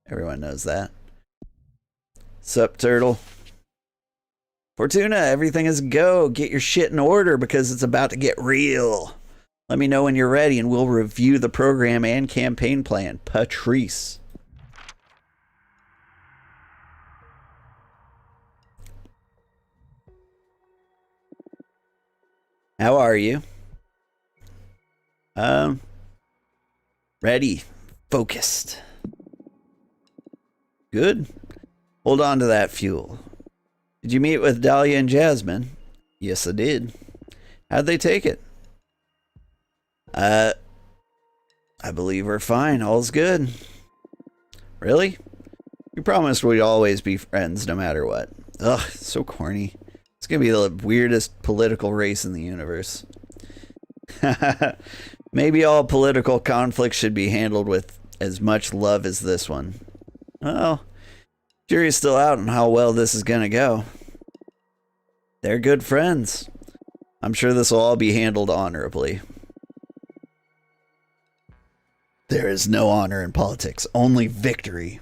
Everyone knows that. Sup, turtle? Fortuna, everything is go. Get your shit in order because it's about to get real. Let me know when you're ready and we'll review the program and campaign plan. Patrice. How are you? Ready. Focused. Good. Hold on to that fuel. Did you meet with Dahlia and Jasmine? Yes, I did. How'd they take it? I believe we're fine. All's good. Really? You promised we'd always be friends no matter what. Ugh, so corny. It's gonna be the weirdest political race in the universe. Maybe all political conflicts should be handled with as much love as this one. Well, jury's still out on how well this is gonna go. They're good friends. I'm sure this will all be handled honorably. There is no honor in politics, only victory.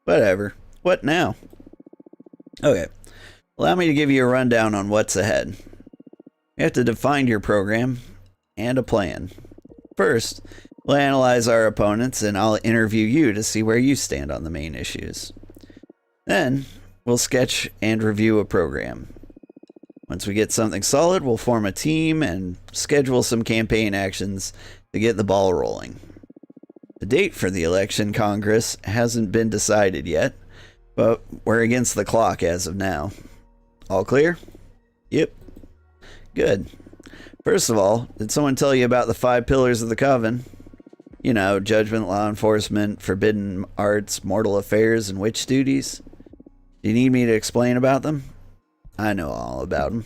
Whatever. What now? Okay. Allow me to give you a rundown on what's ahead. You have to define your program and a plan. First, we'll analyze our opponents and I'll interview you to see where you stand on the main issues. Then, we'll sketch and review a program. Once we get something solid, we'll form a team and schedule some campaign actions to get the ball rolling. The date for the election Congress hasn't been decided yet, but we're against the clock as of now. All clear? Yep. Good. First of all, did someone tell you about the 5 pillars of the coven? You know, judgment, law enforcement, forbidden arts, mortal affairs, and witch duties. Do you need me to explain about them? I know all about them.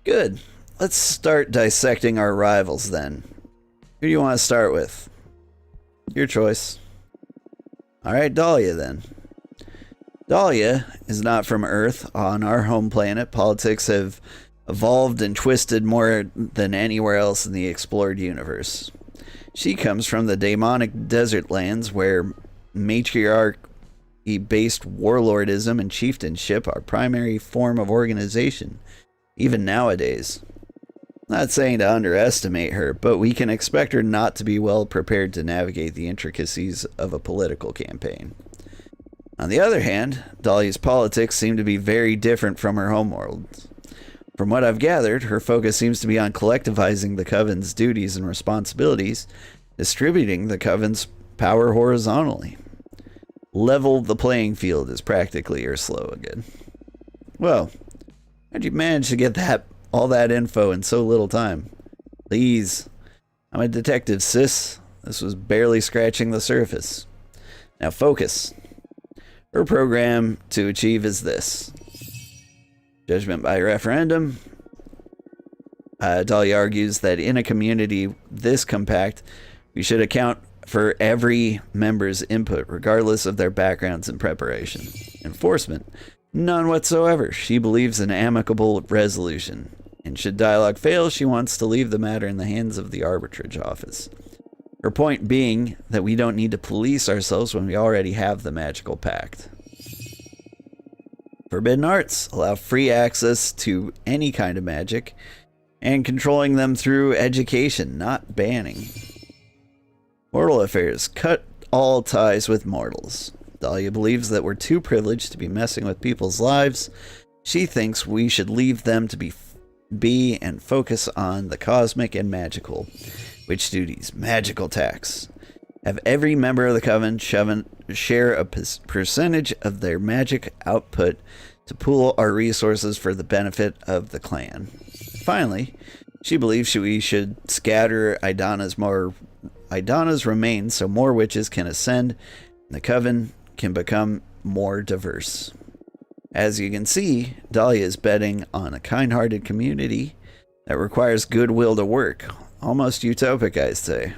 Good. Let's start dissecting our rivals then. Who do you want to start with? Your choice. Alright, Dahlia then. Dahlia is not from Earth. On our home planet, politics have evolved and twisted more than anywhere else in the explored universe. She comes from the demonic desert lands where matriarchy-based warlordism and chieftainship are primary form of organization, even nowadays. Not saying to underestimate her, but we can expect her not to be well prepared to navigate the intricacies of a political campaign. On the other hand, Dahlia's politics seem to be very different from her homeworld. From what I've gathered, her focus seems to be on collectivizing the Coven's duties and responsibilities, distributing the Coven's power horizontally. Level the playing field is practically her slogan. Well, how'd you manage to get all that info in so little time? Please. I'm a detective, sis. This was barely scratching the surface. Now focus. Her program to achieve is this. Judgment by referendum. Dahlia argues that in a community this compact, we should account for every member's input, regardless of their backgrounds and preparation. Enforcement. None whatsoever. She believes in amicable resolution. And should dialogue fail, she wants to leave the matter in the hands of the arbitrage office. Her point being that we don't need to police ourselves when we already have the magical pact. Forbidden arts allow free access to any kind of magic and controlling them through education, not banning. Mortal affairs cut all ties with mortals. Dahlia believes that we're too privileged to be messing with people's lives. She thinks we should leave them to be and focus on the cosmic and magical. Witch duties, magical tax. Have every member of the coven share a percentage of their magic output to pool our resources for the benefit of the clan. Finally, she believes we should scatter Idana's remains so more witches can ascend and the coven can become more diverse. As you can see, Dahlia is betting on a kind-hearted community that requires goodwill to work. Almost utopic, I'd say.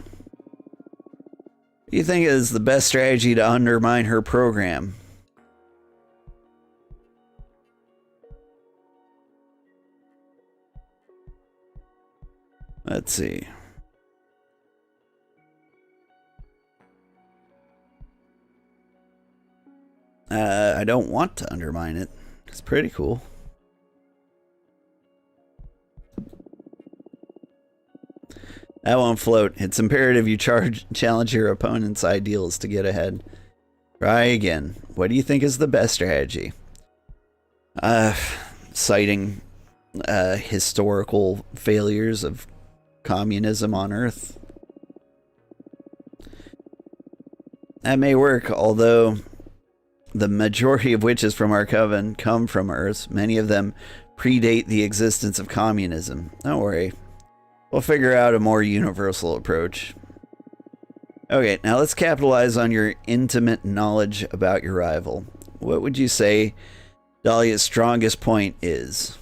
Do you think it is the best strategy to undermine her program? Let's see. I don't want to undermine it. It's pretty cool. That won't float. It's imperative you challenge your opponent's ideals to get ahead. Try again. What do you think is the best strategy? Citing historical failures of communism on Earth. That may work, although the majority of witches from our coven come from Earth. Many of them predate the existence of communism. Don't worry. We'll figure out a more universal approach. Okay, now let's capitalize on your intimate knowledge about your rival. What would you say Dahlia's strongest point is?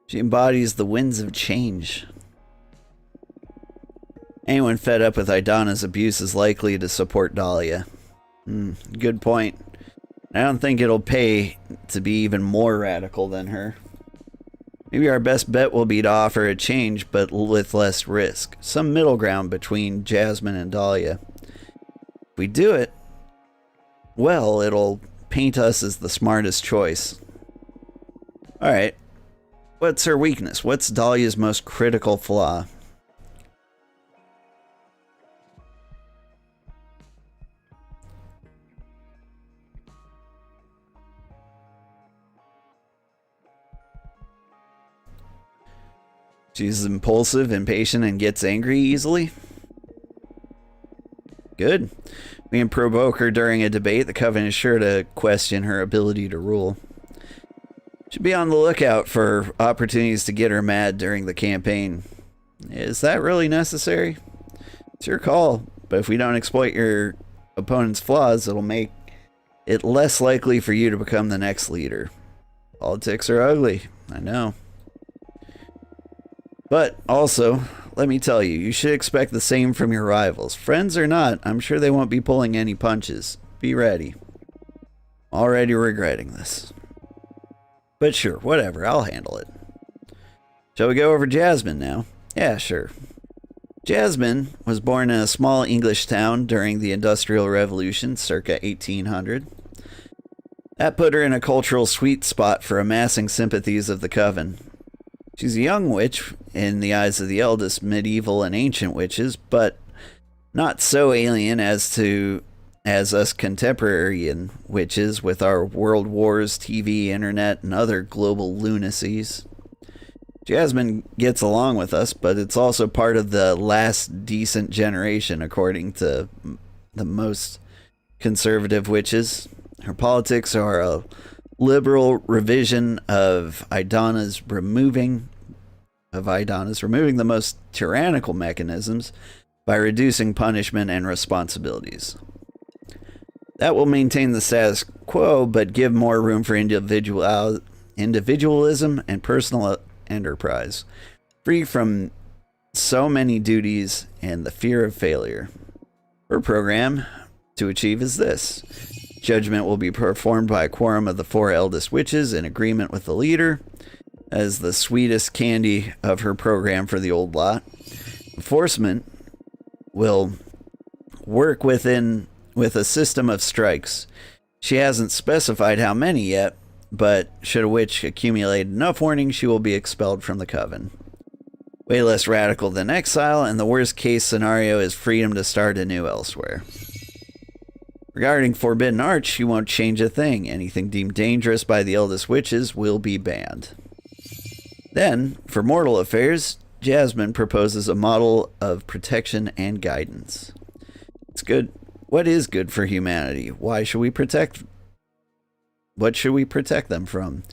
She embodies the winds of change. Anyone fed up with Idana's abuse is likely to support Dahlia. Good point. I don't think it'll pay to be even more radical than her. Maybe our best bet will be to offer a change, but with less risk. Some middle ground between Jasmine and Dahlia. If we do it, well, it'll paint us as the smartest choice. Alright. What's her weakness? What's Dahlia's most critical flaw? She's impulsive, impatient, and gets angry easily. Good. We can provoke her during a debate. The Coven is sure to question her ability to rule. Should be on the lookout for opportunities to get her mad during the campaign. Is that really necessary? It's your call, but if we don't exploit your opponent's flaws, it'll make it less likely for you to become the next leader. Politics are ugly, I know. But also, let me tell you, you should expect the same from your rivals. Friends or not, I'm sure they won't be pulling any punches. Be ready. Already regretting this. But sure, whatever, I'll handle it. Shall we go over Jasmine now? Yeah, sure. Jasmine was born in a small English town during the Industrial Revolution, circa 1800. That put her in a cultural sweet spot for amassing sympathies of the Coven. She's a young witch in the eyes of the eldest medieval and ancient witches, but not so alien as us contemporary witches with our world wars, TV, internet, and other global lunacies. Jasmine gets along with us, but it's also part of the last decent generation, according to the most conservative witches. Her politics are a liberal revision of Idana's removing the most tyrannical mechanisms by reducing punishment and responsibilities. That will maintain the status quo, but give more room for individualism and personal enterprise, free from so many duties and the fear of failure. Her program to achieve is this. Judgment will be performed by a quorum of the 4 eldest witches in agreement with the leader, as the sweetest candy of her program for the old lot. Enforcement will work with a system of strikes. She hasn't specified how many yet, but should a witch accumulate enough warning, she will be expelled from the Coven. Way less radical than exile, and the worst case scenario is freedom to start anew elsewhere. Regarding Forbidden Arts, she won't change a thing. Anything deemed dangerous by the eldest witches will be banned. Then, for mortal affairs, Jasmine proposes a model of protection and guidance. It's good. What is good for humanity? What should we protect them from?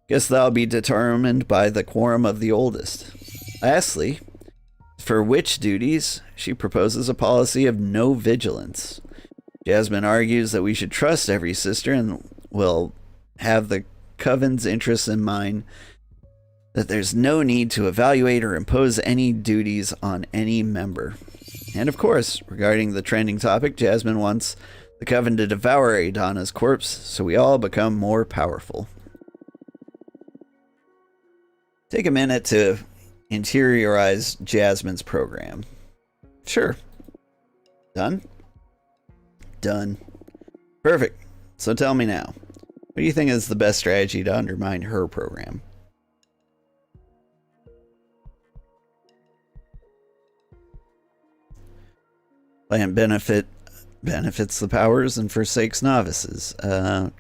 Guess that'll be determined by the quorum of the oldest. Lastly, for witch duties, she proposes a policy of no vigilance. Jasmine argues that we should trust every sister and will have the Coven's interests in mind that there's no need to evaluate or impose any duties on any member. And of course, regarding the trending topic, Jasmine wants the Coven to devour Adana's corpse so we all become more powerful. Take a minute to interiorize Jasmine's program. Sure. Done? Done. Perfect. So tell me now, what do you think is the best strategy to undermine her program? Plan benefits the powers and forsakes novices. I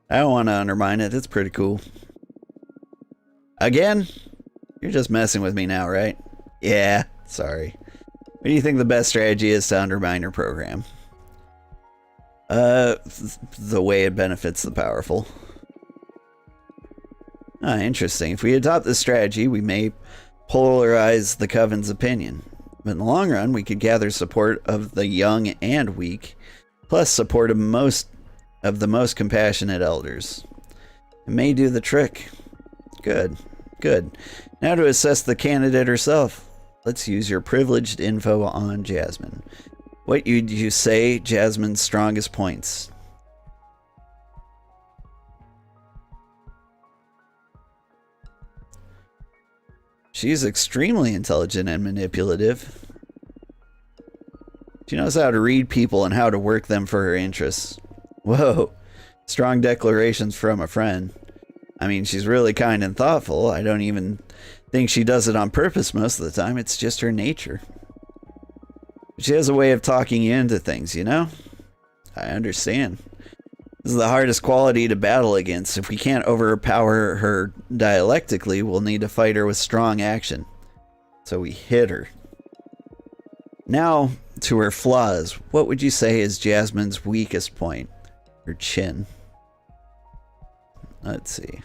don't want to undermine it. It's pretty cool. Again? You're just messing with me now, right? Yeah, sorry. What do you think the best strategy is to undermine your program? The way it benefits the powerful. Ah, interesting. If we adopt this strategy, we may polarize the Coven's opinion. But in the long run, we could gather support of the young and weak, plus support of the most compassionate elders. It may do the trick. Good. Good. Now to assess the candidate herself. Let's use your privileged info on Jasmine. What would you say Jasmine's strongest points? She's extremely intelligent and manipulative. She knows how to read people and how to work them for her interests. Whoa, strong declarations from a friend. I mean, she's really kind and thoughtful. I don't even think she does it on purpose most of the time. It's just her nature. She has a way of talking you into things, you know? I understand. This is the hardest quality to battle against. If we can't overpower her dialectically, we'll need to fight her with strong action. So we hit her. Now, to her flaws. What would you say is Jasmine's weakest point? Her chin. Let's see.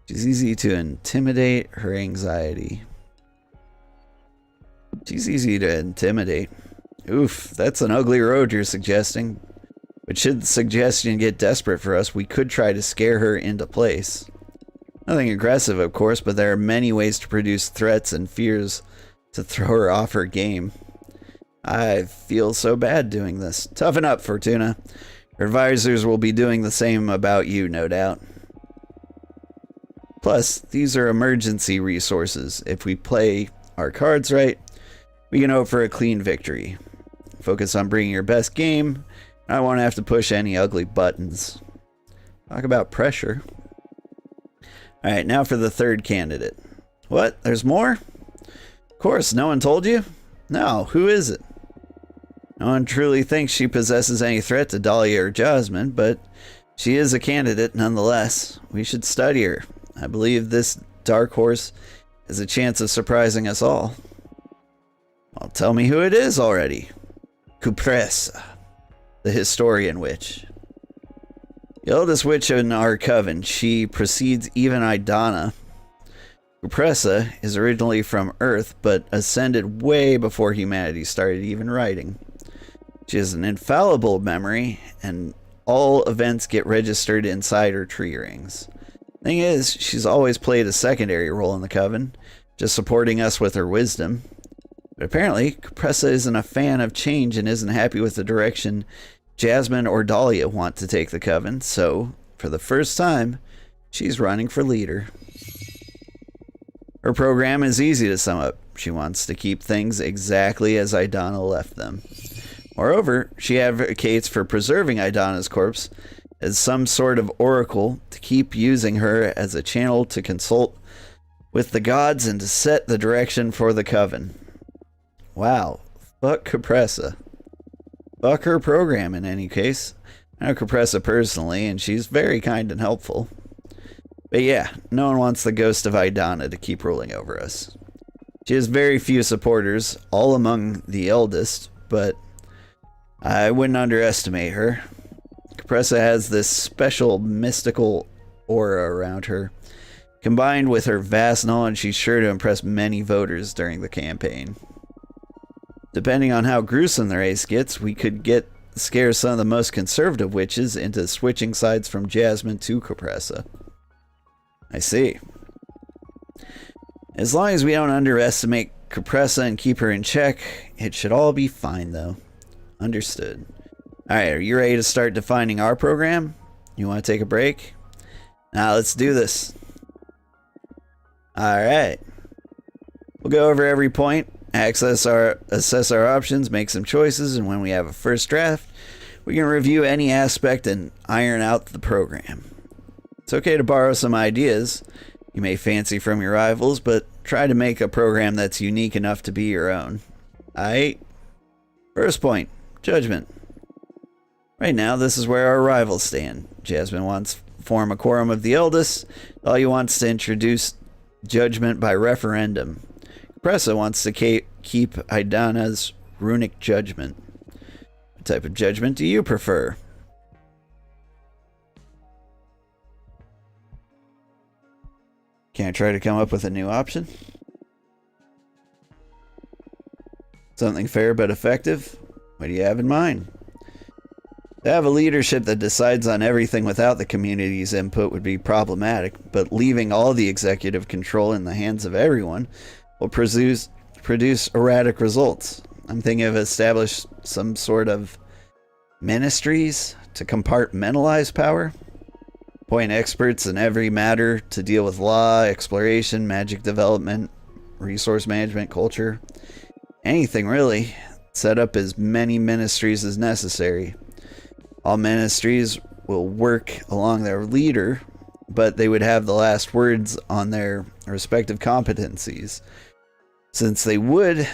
She's easy to intimidate. Her anxiety. She's easy to intimidate. Oof, that's an ugly road you're suggesting. But should the suggestion get desperate for us, we could try to scare her into place. Nothing aggressive, of course, but there are many ways to produce threats and fears to throw her off her game. I feel so bad doing this. Toughen up, Fortuna. Her advisors will be doing the same about you, no doubt. Plus, these are emergency resources. If we play our cards right, we can hope for a clean victory. Focus on bringing your best game. I won't have to push any ugly buttons. Talk about pressure. Alright, now for the third candidate. What? There's more? Of course, no one told you? No, who is it? No one truly thinks she possesses any threat to Dahlia or Jasmine, but she is a candidate nonetheless. We should study her. I believe this dark horse has a chance of surprising us all. Well, tell me who it is already. Cupressa, the historian witch. The eldest witch in our coven, she precedes even Idana. Cupressa is originally from Earth, but ascended way before humanity started even writing. She has an infallible memory, and all events get registered inside her tree rings. Thing is, she's always played a secondary role in the coven, just supporting us with her wisdom. But apparently, Cupressa isn't a fan of change and isn't happy with the direction Jasmine or Dahlia want to take the coven, so, for the first time, she's running for leader. Her program is easy to sum up. She wants to keep things exactly as Idana left them. Moreover, she advocates for preserving Idana's corpse as some sort of oracle to keep using her as a channel to consult with the gods and to set the direction for the coven. Wow, fuck Cupressa. Fuck her program in any case. I know Cupressa personally, and she's very kind and helpful. But yeah, no one wants the ghost of Idana to keep ruling over us. She has very few supporters, all among the eldest, but I wouldn't underestimate her. Cupressa has this special mystical aura around her. Combined with her vast knowledge, she's sure to impress many voters during the campaign. Depending on how gruesome the race gets, we could scare some of the most conservative witches into switching sides from Jasmine to Capressa. I see. As long as we don't underestimate Capressa and keep her in check, it should all be fine, though. Understood. Alright, are you ready to start defining our program? You want to take a break? Now let's do this. Alright. We'll go over every point, assess our options, make some choices, and when we have a first draft, we can review any aspect and iron out the program. It's okay to borrow some ideas you may fancy from your rivals, but try to make a program that's unique enough to be your own. Aight. First point, judgment. Right now, this is where our rivals stand. Jasmine wants to form a quorum of the eldest. Dahlia wants to introduce judgment by referendum. Capressa wants to keep Idana's runic judgment. What type of judgment do you prefer? Can I try to come up with a new option? Something fair but effective? What do you have in mind? To have a leadership that decides on everything without the community's input would be problematic, but leaving all the executive control in the hands of everyone will produce erratic results. I'm thinking of establish some sort of ministries to compartmentalize power. Appoint experts in every matter to deal with law, exploration, magic development, resource management, culture. Anything really. Set up as many ministries as necessary. All ministries will work along their leader, but they would have the last words on their respective competencies, since they would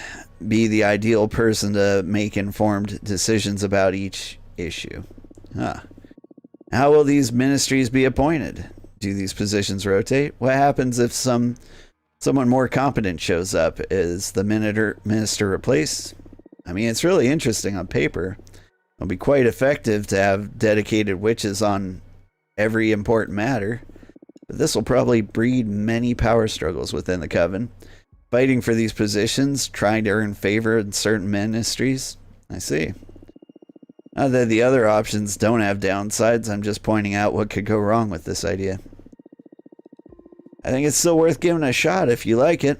be the ideal person to make informed decisions about each issue. How will these ministries be appointed? Do these positions rotate? What happens if someone more competent shows up? Is the minister replaced? I mean, it's really interesting on paper. It'll be quite effective to have dedicated witches on every important matter, but this will probably breed many power struggles within the coven. Fighting for these positions, trying to earn favor in certain ministries. I see. Now that the other options don't have downsides, I'm just pointing out what could go wrong with this idea. I think it's still worth giving a shot if you like it.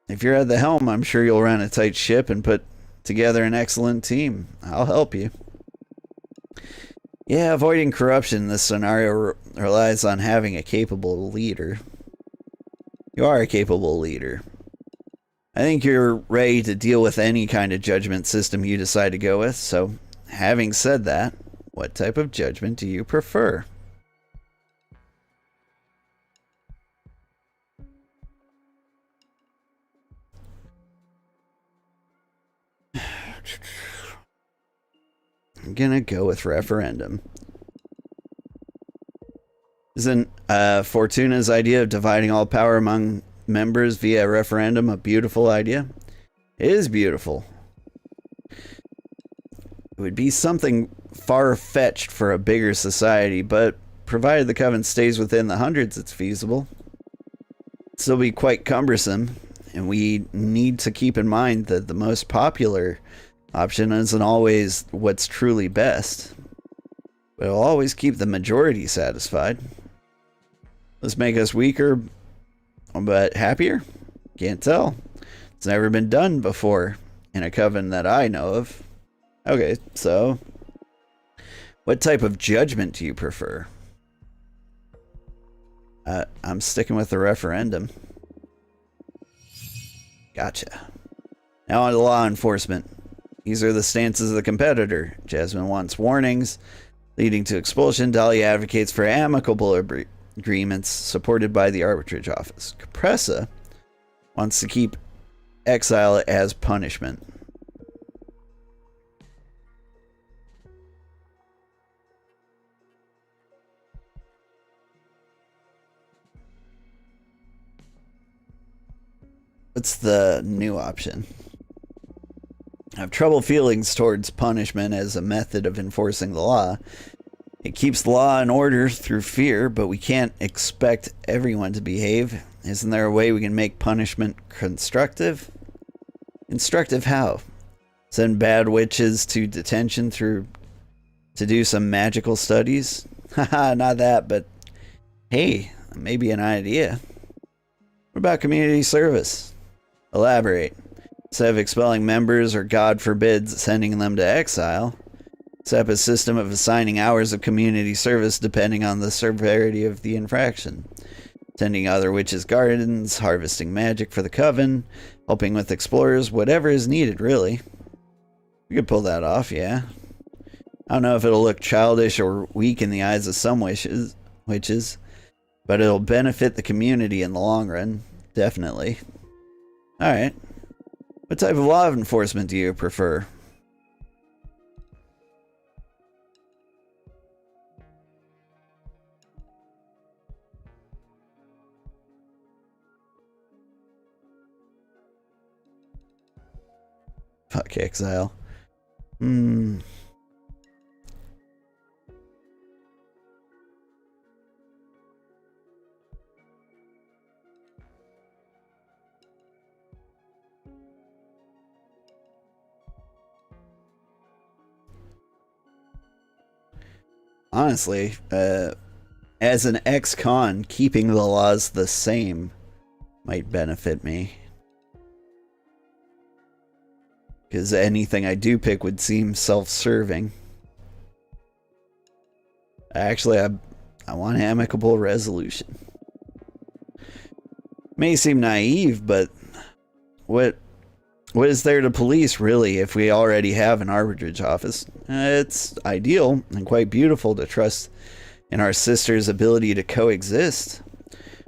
If you're at the helm, I'm sure you'll run a tight ship and put together an excellent team. I'll help you. Yeah, avoiding corruption in this scenario relies on having a capable leader. You are a capable leader. I think you're ready to deal with any kind of judgment system you decide to go with, so having said that, what type of judgment do you prefer? I'm gonna go with referendum. Isn't Fortuna's idea of dividing all power among members via referendum a beautiful idea? It is beautiful. It would be something far-fetched for a bigger society, but provided the coven stays within the hundreds, it's feasible. It'd still be quite cumbersome, and we need to keep in mind that the most popular option isn't always what's truly best, but it'll always keep the majority satisfied. Let's make us weaker, but happier? Can't tell. It's never been done before in a coven that I know of. Okay, so what type of judgment do you prefer? I'm sticking with the referendum. Gotcha. Now on to law enforcement. These are the stances of the competitor. Jasmine wants warnings leading to expulsion. Dahlia advocates for amicable agreements supported by the arbitrage office. Capressa wants to keep exile as punishment. What's the new option? I have trouble feelings towards punishment as a method of enforcing the law. It keeps the law in order through fear, but we can't expect everyone to behave. Isn't there a way we can make punishment constructive? Constructive how? Send bad witches to detention to do some magical studies? Haha, not that, but hey, maybe an idea. What about community service? Elaborate. Instead of expelling members or, God forbid, sending them to exile, set up a system of assigning hours of community service depending on the severity of the infraction. Tending other witches' gardens, harvesting magic for the coven, helping with explorers, whatever is needed, really. We could pull that off, yeah. I don't know if it'll look childish or weak in the eyes of some witches, but it'll benefit the community in the long run, definitely. Alright. What type of law enforcement do you prefer? Fuck exile. Honestly, as an ex-con, keeping the laws the same might benefit me. Because anything I do pick would seem self-serving. Actually, I want amicable resolution. May seem naive, but what is there to police, really, if we already have an arbitrage office? It's ideal and quite beautiful to trust in our sisters' ability to coexist,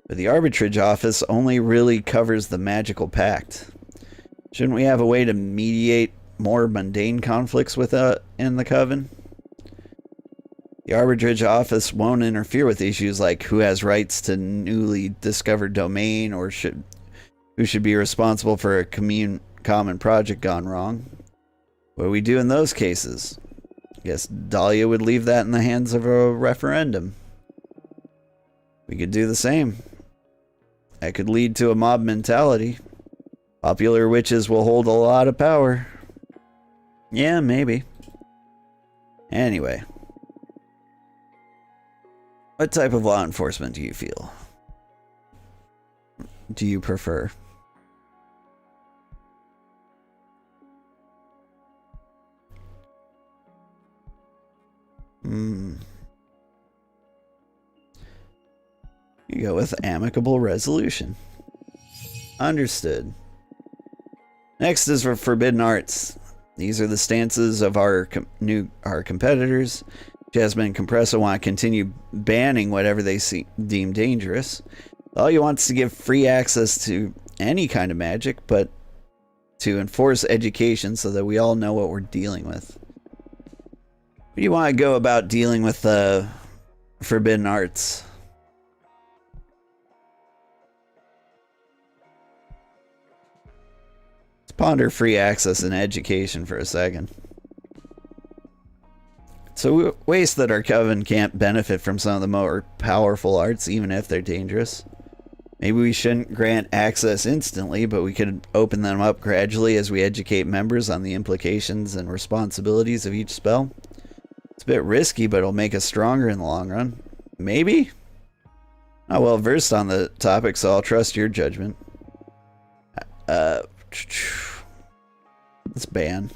but the arbitrage office only really covers the magical pact. Shouldn't we have a way to mediate more mundane conflicts in the coven? The arbitrage office won't interfere with issues like who has rights to newly discovered domain or who should be responsible for a common project gone wrong. What do we do in those cases? I guess Dahlia would leave that in the hands of a referendum. We could do the same. That could lead to a mob mentality. Popular witches will hold a lot of power. Yeah, maybe. Anyway. What type of law enforcement do you feel? Do you prefer? You go with amicable resolution. Understood. Next is for forbidden arts. These are the stances of our competitors. Jasmine and Compressa want to continue banning whatever they deem dangerous. All you want is to give free access to any kind of magic, but to enforce education so that we all know what we're dealing with. How do you want to go about dealing with the forbidden arts? Let's ponder free access and education for a second. So waste that our coven can't benefit from some of the more powerful arts, even if they're dangerous. Maybe we shouldn't grant access instantly, but we could open them up gradually as we educate members on the implications and responsibilities of each spell. It's a bit risky, but it'll make us stronger in the long run. Maybe? Not well versed on the topic, so I'll trust your judgment. Let's ban.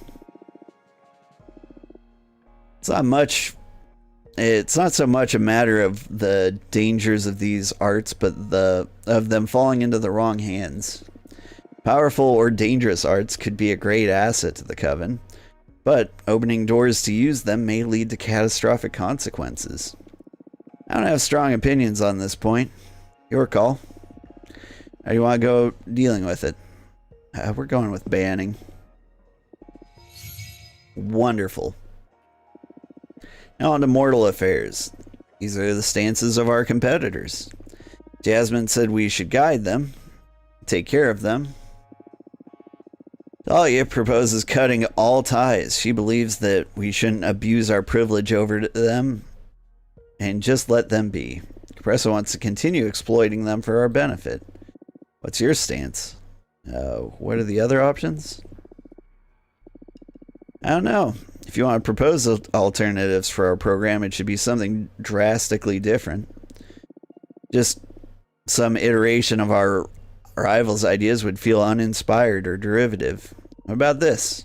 It's not so much a matter of the dangers of these arts, but of them falling into the wrong hands. Powerful or dangerous arts could be a great asset to the coven, but opening doors to use them may lead to catastrophic consequences. I don't have strong opinions on this point. Your call. How do you want to go dealing with it? We're going with banning. Wonderful. Now on to mortal affairs. These are the stances of our competitors. Jasmine said we should guide them, take care of them. Dahlia proposes cutting all ties. She believes that we shouldn't abuse our privilege over them and just let them be. Compressa wants to continue exploiting them for our benefit. What's your stance? What are the other options? I don't know. If you want to propose alternatives for our program, it should be something drastically different. Just some iteration of our rivals' ideas would feel uninspired or derivative. What about this?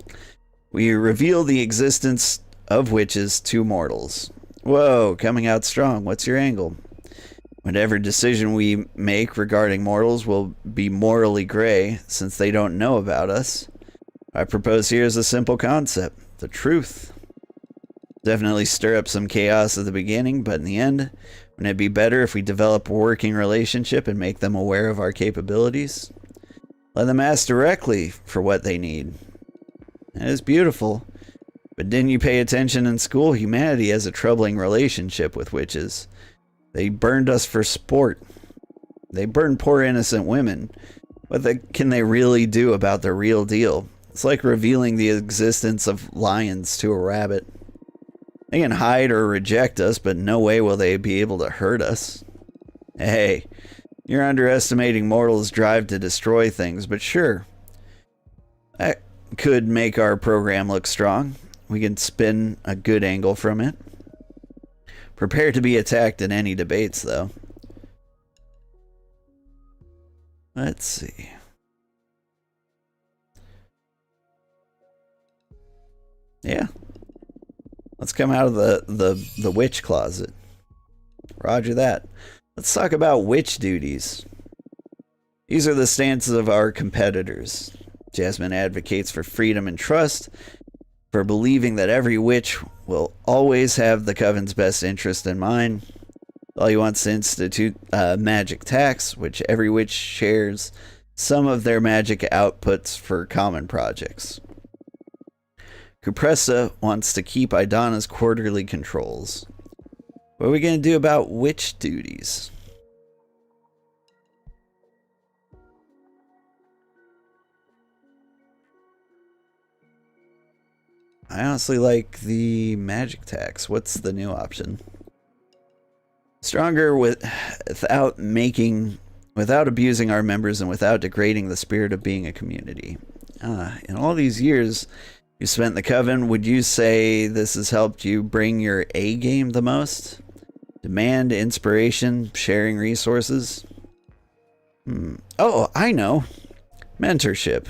We reveal the existence of witches to mortals. Whoa, coming out strong. What's your angle? Whatever decision we make regarding mortals will be morally gray, since they don't know about us. I propose here is a simple concept. The truth. Definitely stir up some chaos at the beginning, but in the end, wouldn't it be better if we develop a working relationship and make them aware of our capabilities? Let them ask directly for what they need. That is beautiful. But didn't you pay attention in school? Humanity has a troubling relationship with witches. They burned us for sport. They burned poor innocent women. What can they really do about the real deal? It's like revealing the existence of lions to a rabbit. They can hide or reject us, but no way will they be able to hurt us. Hey, you're underestimating mortals' drive to destroy things, but sure. That could make our program look strong. We can spin a good angle from it. Prepare to be attacked in any debates, though. Let's see. Yeah. Let's come out of the witch closet. Roger that. Let's talk about witch duties. These are the stances of our competitors. Jasmine advocates for freedom and trust, for believing that every witch will always have the coven's best interest in mind. All he wants to institute a magic tax, which every witch shares some of their magic outputs for common projects. Cupressa wants to keep Idana's quarterly controls. What are we going to do about witch duties? I honestly like the magic tax. What's the new option? Stronger without abusing our members and without degrading the spirit of being a community. In all these years you spent in the Coven, would you say this has helped you bring your A game the most? Demand, inspiration, sharing resources? Oh, I know. Mentorship.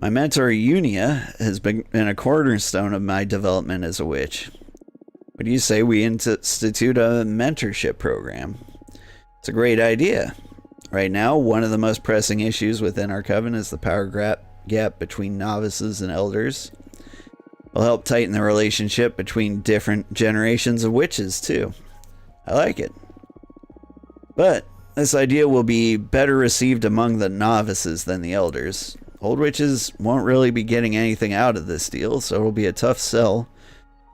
My mentor, Unia, has been a cornerstone of my development as a witch. What do you say we institute a mentorship program? It's a great idea. Right now, one of the most pressing issues within our coven is the power gap between novices and elders. Will help tighten the relationship between different generations of witches, too. I like it. But this idea will be better received among the novices than the elders. Old witches won't really be getting anything out of this deal, so it'll be a tough sell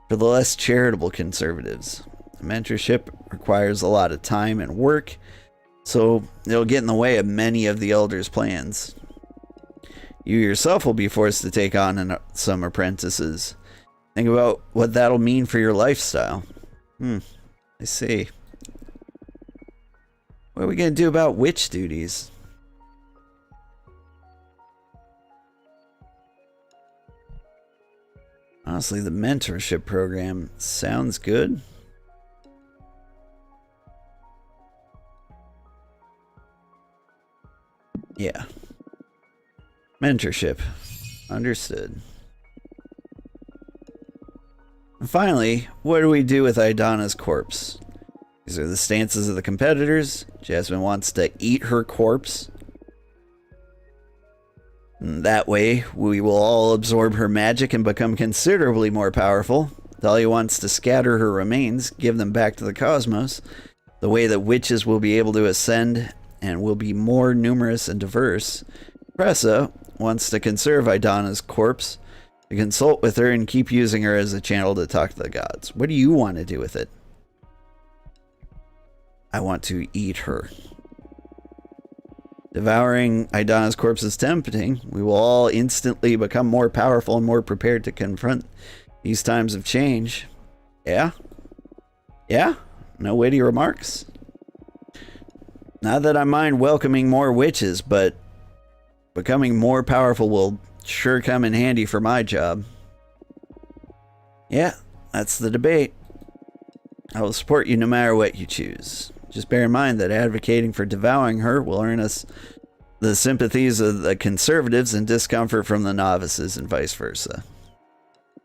for the less charitable conservatives. Mentorship requires a lot of time and work, so it'll get in the way of many of the elders' plans. You yourself will be forced to take on some apprentices. Think about what that'll mean for your lifestyle. I see. What are we going to do about witch duties? Honestly, the mentorship program sounds good. Yeah. Mentorship. Understood. And finally, what do we do with Idana's corpse? These are the stances of the competitors. Jasmine wants to eat her corpse. And that way, we will all absorb her magic and become considerably more powerful. Dahlia wants to scatter her remains, give them back to the cosmos, the way that witches will be able to ascend and will be more numerous and diverse. Pressa wants to conserve Idana's corpse, to consult with her and keep using her as a channel to talk to the gods. What do you want to do with it? I want to eat her. Devouring Idana's corpse is tempting. We will all instantly become more powerful and more prepared to confront these times of change. Yeah? Yeah? No witty remarks? Not that I mind welcoming more witches, but becoming more powerful will sure come in handy for my job. Yeah, that's the debate. I will support you no matter what you choose. Just bear in mind that advocating for devouring her will earn us the sympathies of the conservatives and discomfort from the novices and vice versa.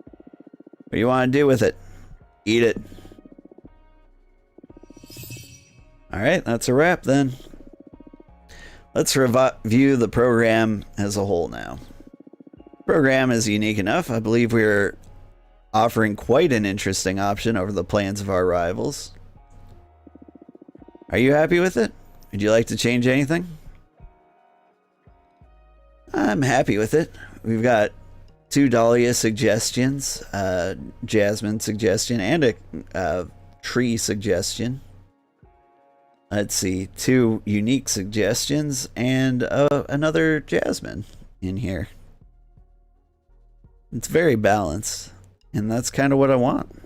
What do you want to do with it? Eat it. Alright, that's a wrap then. Let's review the program as a whole now. The program is unique enough. I believe we're offering quite an interesting option over the plans of our rivals. Are you happy with it? Would you like to change anything? I'm happy with it. We've got 2 Dahlia suggestions, Jasmine suggestion, and a tree suggestion. Let's see, 2 unique suggestions and another Jasmine in here. It's very balanced, and that's kind of what I want.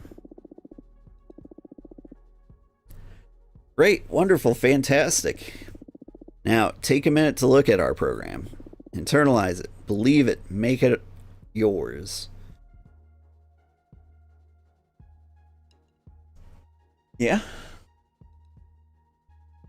Great, wonderful, fantastic. Now, take a minute to look at our program. Internalize it, believe it, make it yours. Yeah.